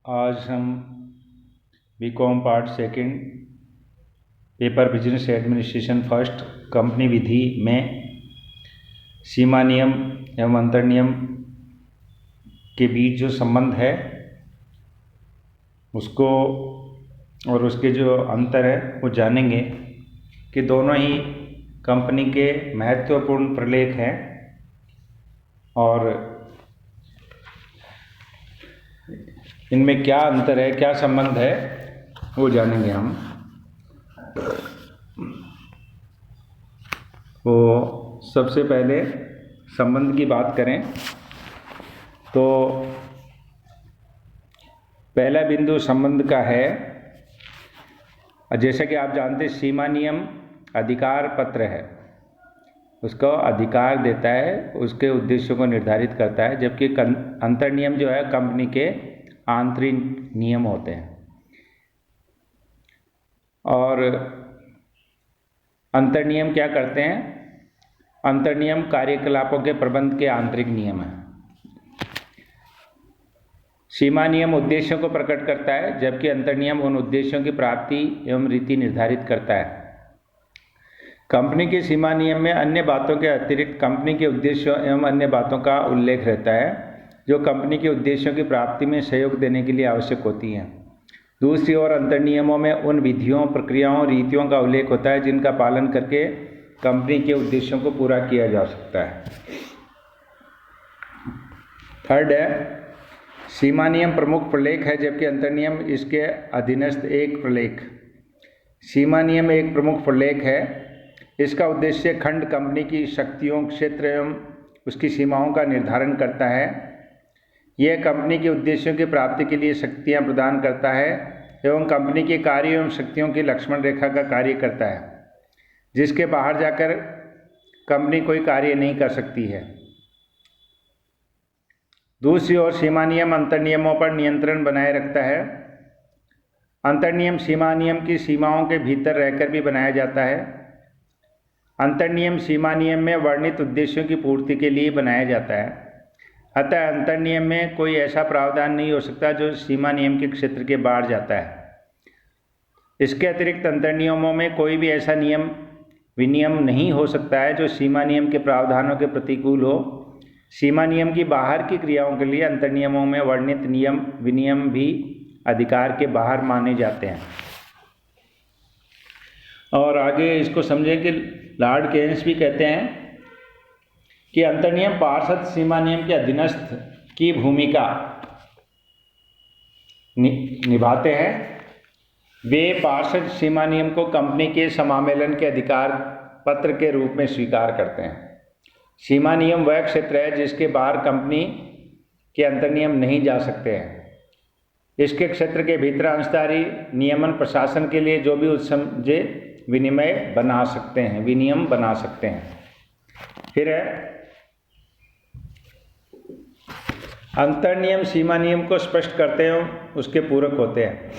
आज हम BCom part second paper business administration first company विधि में सीमा नियम एवं अंतर नियम के बीच जो संबंध है उसको और उसके जो अंतर है वो जानेंगे कि दोनों ही कंपनी के महत्वपूर्ण प्रलेख हैं और इनमें क्या अंतर है, क्या संबंध है, वो जानेंगे हम। तो सबसे पहले संबंध की बात करें तो पहला बिंदु संबंध का है, जैसा कि आप जानते सीमा नियम अधिकार पत्र है, उसको अधिकार देता है, उसके उद्देश्यों को निर्धारित करता है, जबकि अंतर नियम जो है कंपनी के आंतरिक नियम होते हैं। और अंतर नियम क्या करते हैं? अंतर नियम कार्यकलापों के प्रबंध के आंतरिक नियम हैं। सीमा नियम उद्देश्यों को प्रकट करता है, जबकि अंतर नियम उन उद्देश्यों की प्राप्ति एवं रीति निर्धारित करता है। कंपनी के सीमा नियम में अन्य बातों के अतिरिक्त कंपनी के उद्देश्यों एवं अन्य बातों का उल्लेख रहता है जो कंपनी के उद्देश्यों की प्राप्ति में सहयोग देने के लिए आवश्यक होती हैं। दूसरी ओर अंतर नियमों में उन विधियों, प्रक्रियाओं, रीतियों का उल्लेख होता है जिनका पालन करके कंपनी के उद्देश्यों को पूरा किया जा सकता है। थर्ड है, सीमा नियम प्रमुख प्रलेख है, जबकि अंतर नियम इसके अधीनस्थ एक प्रलेख। सीमा नियम एक प्रमुख प्रलेख है। इसका उद्देश्य खंड कंपनी की शक्तियों, क्षेत्र एवं उसकी सीमाओं का निर्धारण करता है। यह कंपनी के उद्देश्यों की प्राप्ति के लिए शक्तियां प्रदान करता है एवं कंपनी के कार्य एवं शक्तियों की लक्ष्मण रेखा का कार्य करता है, जिसके बाहर जाकर कंपनी कोई कार्य नहीं कर सकती है। दूसरी ओर सीमा नियम अंतर नियमों पर नियंत्रण बनाए रखता है। अंतर नियम सीमा नियम की सीमाओं के भीतर रहकर भी बनाया जाता है। अंतर नियम सीमा नियम में वर्णित उद्देश्यों की पूर्ति के लिए बनाया जाता है। अतः अंतर नियम में कोई ऐसा प्रावधान नहीं हो सकता जो सीमा नियम के क्षेत्र के बाहर जाता है। इसके अतिरिक्त अंतर नियमों में कोई भी ऐसा नियम विनियम नहीं हो सकता है जो सीमा नियम के प्रावधानों के प्रतिकूल हो। सीमा नियम की बाहर की क्रियाओं के लिए अंतर नियमों में वर्णित नियम विनियम भी अधिकार के बाहर माने जाते हैं। और आगे इसको समझें कि लॉर्ड केन्स भी कहते हैं कि अंतर नियम पार्षद सीमा नियम के अधीनस्थ की भूमिका निभाते हैं। वे पार्षद सीमा नियम को कंपनी के समामेलन के अधिकार पत्र के रूप में स्वीकार करते हैं। सीमा नियम वह क्षेत्र है जिसके बाहर कंपनी के अंतर नियम नहीं जा सकते हैं। इसके क्षेत्र के भीतर अंशधारी नियमन प्रशासन के लिए जो भी उत्समझे विनिमय बना सकते हैं, विनियम बना सकते हैं। फिर है अंतर नियम सीमा नियम को स्पष्ट करते हैं, उसके पूरक होते हैं।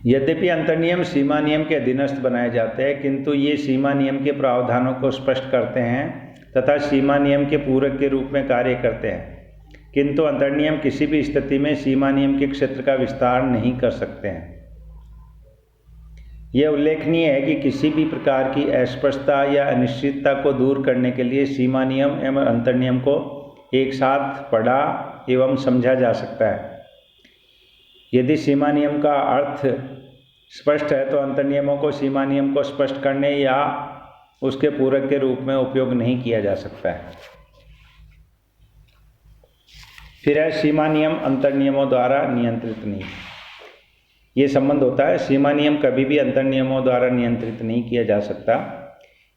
यद्यपि अंतर नियम सीमा नियम के अधीनस्थ बनाए जाते हैं, किंतु ये सीमा नियम के प्रावधानों को स्पष्ट करते हैं तथा सीमा नियम के पूरक के रूप में कार्य करते हैं। किंतु अंतर नियम किसी भी स्थिति में सीमा नियम के क्षेत्र का विस्तार नहीं कर सकते हैं। यह उल्लेखनीय है कि किसी भी प्रकार की अस्पष्टता या अनिश्चितता को दूर करने के लिए सीमा नियम एवं अंतर नियम को एक साथ पढ़ा एवं समझा जा सकता है। यदि सीमा नियम का अर्थ स्पष्ट है तो अंतर नियमों को सीमा नियम को स्पष्ट करने या उसके पूरक के रूप में उपयोग नहीं किया जा सकता है। फिर है सीमा नियम अंतर नियमों द्वारा नियंत्रित नहीं। ये संबंध होता है, सीमा नियम कभी भी अंतर नियमों द्वारा नियंत्रित नहीं किया जा सकता।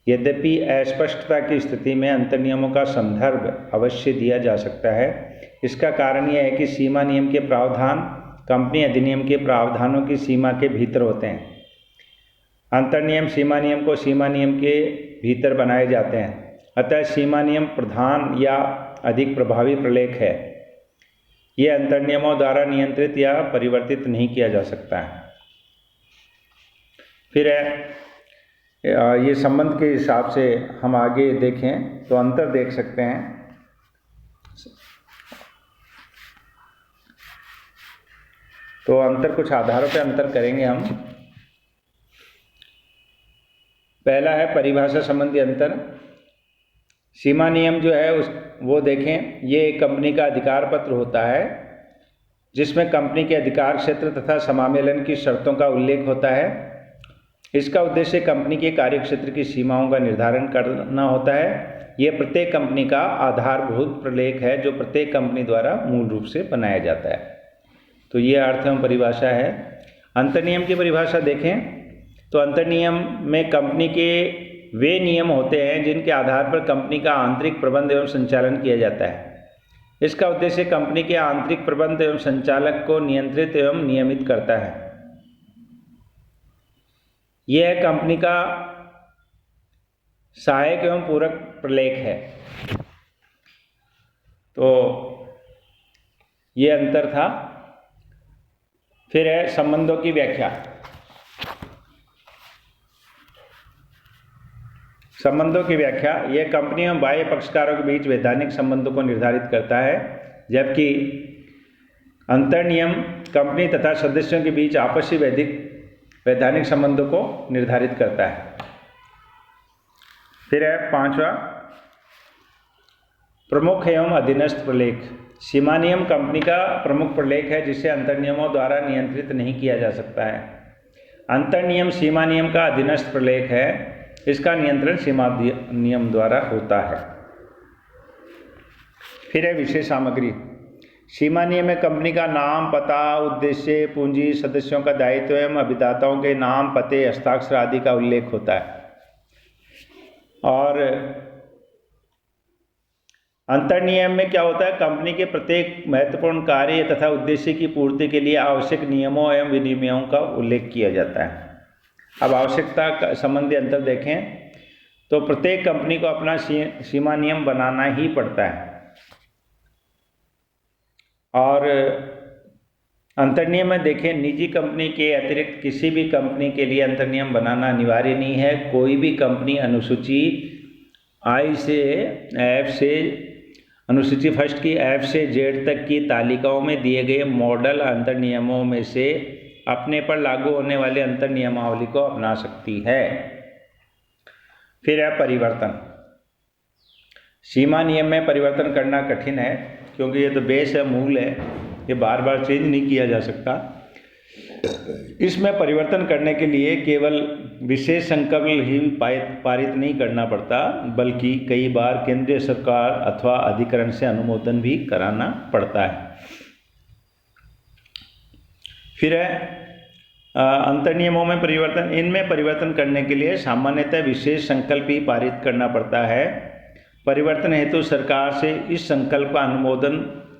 यद्यपि अस्पष्टता की स्थिति में अंतर नियमों का संदर्भ अवश्य दिया जा सकता है। इसका कारण यह है कि सीमा नियम के प्रावधान कंपनी अधिनियम के प्रावधानों की सीमा के भीतर होते हैं। अंतर नियम सीमा नियम को सीमा नियम के भीतर बनाए जाते हैं। अतः सीमा नियम प्रधान या अधिक प्रभावी प्रलेख है। यह अंतर नियमों द्वारा नियंत्रित या परिवर्तित नहीं किया जा सकता है। फिर है ये संबंध के हिसाब से हम आगे देखें तो अंतर देख सकते हैं। तो अंतर कुछ आधारों पे अंतर करेंगे हम। पहला है परिभाषा संबंधी अंतर। सीमा नियम जो है वो देखें, ये एक कंपनी का अधिकार पत्र होता है जिसमें कंपनी के अधिकार क्षेत्र तथा समामेलन की शर्तों का उल्लेख होता है। इसका उद्देश्य कंपनी के कार्यक्षेत्र की सीमाओं का निर्धारण करना होता है। यह प्रत्येक कंपनी का आधारभूत प्रलेख है जो प्रत्येक कंपनी द्वारा मूल रूप से बनाया जाता है। तो ये अर्थ एवं परिभाषा है। अंतर्नियम की परिभाषा देखें तो अंतर्नियम में कंपनी के वे नियम होते हैं जिनके आधार पर कंपनी का आंतरिक प्रबंध एवं संचालन किया जाता है। इसका उद्देश्य कंपनी के आंतरिक प्रबंध एवं संचालक को नियंत्रित एवं नियमित करता है। यह कंपनी का सहायक एवं पूरक प्रलेख है। तो ये अंतर था। फिर है संबंधों की व्याख्या। संबंधों की व्याख्या, यह कंपनी एवं बाह्य पक्षकारों के बीच वैधानिक संबंधों को निर्धारित करता है, जबकि अंतर्नियम कंपनी तथा सदस्यों के बीच आपसी वैधानिक संबंधों को निर्धारित करता है। फिर है पांचवा, प्रमुख एवं अधीनस्थ प्रलेख। सीमा नियम कंपनी का प्रमुख प्रलेख है जिसे अंतर्नियमों द्वारा नियंत्रित नहीं किया जा सकता है। अंतर्नियम सीमा नियम का अधीनस्थ प्रलेख है। इसका नियंत्रण सीमा नियम द्वारा होता है। फिर है विषय सामग्री। सीमा नियम में कंपनी का नाम, पता, उद्देश्य, पूंजी, सदस्यों का दायित्व एवं अभिदाताओं के नाम, पते, हस्ताक्षर आदि का उल्लेख होता है। और अंतर्नियम में क्या होता है, कंपनी के प्रत्येक महत्वपूर्ण कार्य तथा उद्देश्य की पूर्ति के लिए आवश्यक नियमों एवं विनियमों का उल्लेख किया जाता है। अब आवश्यकता संबंधी अंतर देखें तो प्रत्येक कंपनी को अपना सीमा नियम बनाना ही पड़ता है। और अंतर्नियम में देखें, निजी कंपनी के अतिरिक्त किसी भी कंपनी के लिए अंतर्नियम बनाना अनिवार्य नहीं है। कोई भी कंपनी अनुसूची I से F से अनुसूची फर्स्ट की F से Z तक की तालिकाओं में दिए गए मॉडल अंतर्नियमों में से अपने पर लागू होने वाले अंतर्नियमावली को अपना सकती है। फिर है परिवर्तन। सीमा नियम में परिवर्तन करना कठिन है क्योंकि ये तो बेस है, मूल है, ये बार बार चेंज नहीं किया जा सकता। इसमें परिवर्तन करने के लिए केवल विशेष संकल्प ही पारित नहीं करना पड़ता, बल्कि कई बार केंद्रीय सरकार अथवा अधिकरण से अनुमोदन भी कराना पड़ता है। फिर है अंतर्नियमों में परिवर्तन। इनमें परिवर्तन करने के लिए सामान्यतः विशेष संकल्प ही पारित करना पड़ता है। परिवर्तन हेतु सरकार से इस संकल्प का अनुमोदन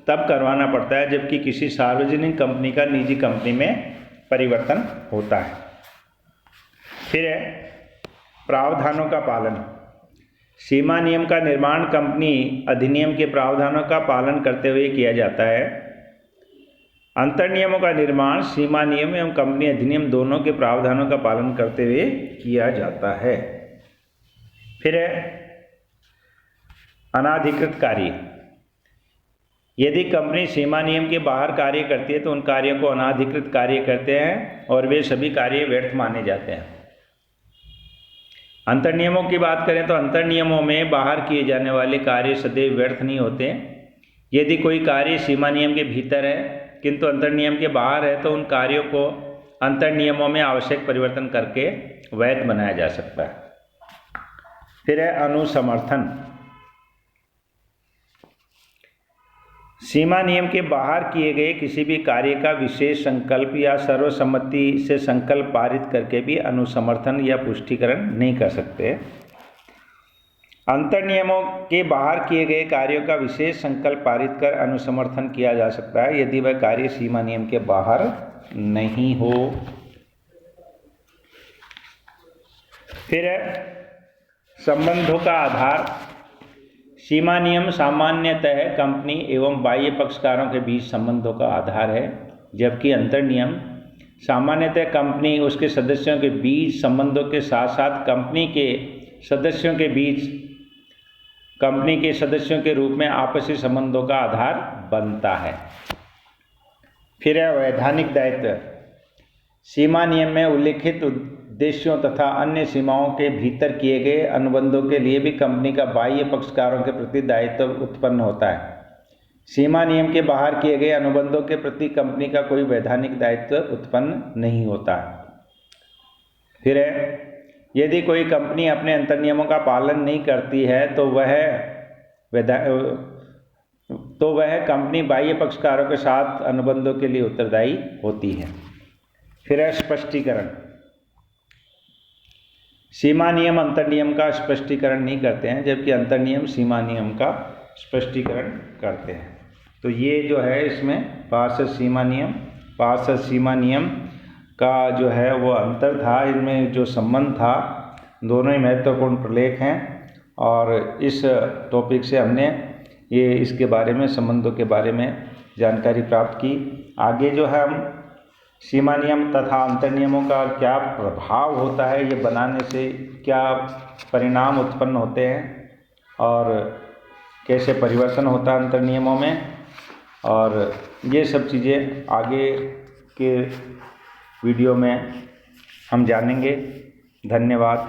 तब करवाना पड़ता है जबकि किसी सार्वजनिक कंपनी का निजी कंपनी में परिवर्तन होता है। फिर है प्रावधानों का पालन। सीमा नियम का निर्माण कंपनी अधिनियम के प्रावधानों का पालन करते हुए किया जाता है। अंतर्नियमों का निर्माण सीमा नियम एवं कंपनी अधिनियम दोनों के प्रावधानों का पालन करते हुए किया जाता है। फिर है अनाधिकृत कार्य। यदि कंपनी सीमा नियम के बाहर कार्य करती है तो उन कार्यों को अनाधिकृत कार्य कहते हैं और वे सभी कार्य व्यर्थ माने जाते हैं। अंतर्नियमों की बात करें तो अंतर्नियमों में बाहर किए जाने वाले कार्य सदैव व्यर्थ नहीं होते। यदि कोई कार्य सीमा नियम के भीतर है किंतु अंतर्नियम के बाहर है तो उन कार्यों को अंतर्नियमों में आवश्यक परिवर्तन करके वैध बनाया जा सकता है। फिर है अनुसमर्थन। सीमा नियम के बाहर किए गए किसी भी कार्य का विशेष संकल्प या सर्वसम्मति से संकल्प पारित करके भी अनुसमर्थन या पुष्टिकरण नहीं कर सकते। अंतर्नियमों के बाहर किए गए कार्यों का विशेष संकल्प पारित कर अनुसमर्थन किया जा सकता है यदि वह कार्य सीमा नियम के बाहर नहीं हो। फिर है संबंधों का आधार। सीमा नियम सामान्यतः कंपनी एवं बाह्य पक्षकारों के बीच संबंधों का आधार है, जबकि अंतर्नियम सामान्यतः कंपनी उसके सदस्यों के बीच संबंधों के साथ साथ कंपनी के सदस्यों के बीच कंपनी के सदस्यों के रूप में आपसी संबंधों का आधार बनता है। फिर है वैधानिक दायित्व। सीमा नियम में उल्लिखित उद्देश्यों तथा अन्य सीमाओं के भीतर किए गए अनुबंधों के लिए भी कंपनी का बाह्य पक्षकारों के प्रति दायित्व उत्पन्न होता है। सीमा नियम के बाहर किए गए अनुबंधों के प्रति कंपनी का कोई वैधानिक दायित्व उत्पन्न नहीं होता है। फिर है, यदि कोई कंपनी अपने अंतर नियमों का पालन नहीं करती है तो वह कंपनी बाह्य पक्षकारों के साथ अनुबंधों के लिए उत्तरदायी होती है। फिर है स्पष्टीकरण। सीमा नियम अंतर नियम का स्पष्टीकरण नहीं करते हैं, जबकि अंतर नियम सीमा नियम का स्पष्टीकरण करते हैं। तो ये जो है इसमें पारस्परिक सीमा नियम का जो है वो अंतर था, इनमें जो संबंध था, दोनों ही महत्वपूर्ण प्रलेख हैं। और इस टॉपिक से हमने ये इसके बारे में, संबंधों के बारे में जानकारी प्राप्त की। आगे जो है हम सीमा नियम तथा अंतर नियमों का क्या प्रभाव होता है, ये बनाने से क्या परिणाम उत्पन्न होते हैं और कैसे परिवर्तन होता है अंतर नियमों में, और ये सब चीज़ें आगे के वीडियो में हम जानेंगे। धन्यवाद।